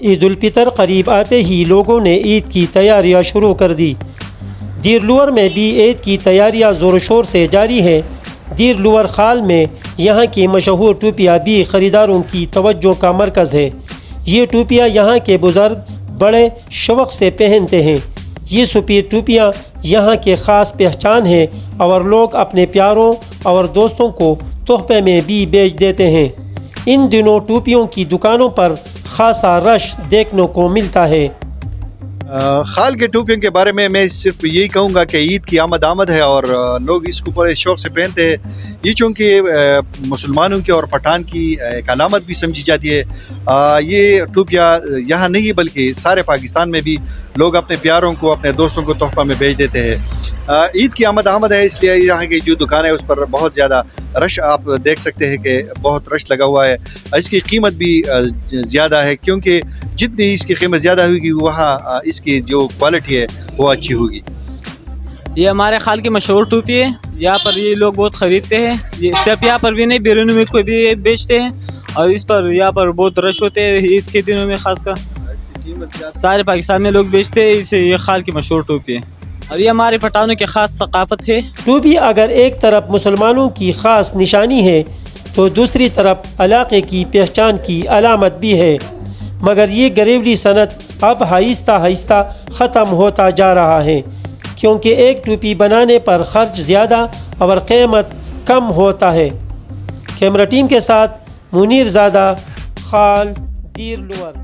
عید الفطر قریب آتے ہی لوگوں نے عید کی تیاریاں شروع کر دی۔ دیر لور میں بھی عید کی تیاریاں زور و شور سے جاری ہیں۔ دیر لور خال میں یہاں کی مشہور ٹوپیاں بھی خریداروں کی توجہ کا مرکز ہے۔ یہ ٹوپیاں یہاں کے بزرگ بڑے شوق سے پہنتے ہیں۔ یہ سفید ٹوپیاں یہاں کے خاص پہچان ہیں اور لوگ اپنے پیاروں اور دوستوں کو تحفے میں بھی بیچ دیتے ہیں۔ ان دنوں ٹوپیوں کی دکانوں پر خاصا رش دیکھنے کو ملتا ہے۔ خال کے ٹوپیوں کے بارے میں صرف یہی کہوں گا کہ عید کی آمد ہے اور لوگ اس کو بڑے شوق سے پہنتے ہیں۔ یہ چونکہ مسلمانوں کی اور پٹھان کی ایک علامت بھی سمجھی جاتی ہے۔ یہ ٹوپیاں یہاں نہیں بلکہ سارے پاکستان میں بھی لوگ اپنے پیاروں کو اپنے دوستوں کو تحفہ میں بھیج دیتے ہیں۔ عید کی آمد ہے، اس لیے یہاں کی جو دکان ہے اس پر بہت زیادہ رش آپ دیکھ سکتے ہیں کہ بہت رش لگا ہوا ہے۔ اس کی قیمت بھی زیادہ ہے کیونکہ جتنی اس کی قیمت زیادہ ہوگی وہاں اس کی جو کوالٹی ہے وہ اچھی ہوگی۔ یہ ہمارے خال کی مشہور ٹوپی ہے، یہاں پر یہ لوگ بہت خریدتے ہیں۔ یہ صرف یہاں پر بھی نہیں، بیرون ملک کو بھی بیچتے ہیں اور اس پر یہاں پر بہت رش ہوتے ہیں عید کے دنوں میں، خاص کر سارے پاکستان میں لوگ بیچتے ہیں اسے۔ یہ خال کی مشہور ٹوپی ہے اور یہ ہمارے پٹھانوں کی خاص ثقافت ہے۔ ٹوپی اگر ایک طرف مسلمانوں کی خاص نشانی ہے تو دوسری طرف علاقے کی پہچان کی علامت بھی ہے، مگر یہ گریولی صنعت اب آہستہ آہستہ ختم ہوتا جا رہا ہے کیونکہ ایک ٹوپی بنانے پر خرچ زیادہ اور قیمت کم ہوتا ہے۔ کیمرہ ٹیم کے ساتھ منیر زادہ، خال، دیر لور۔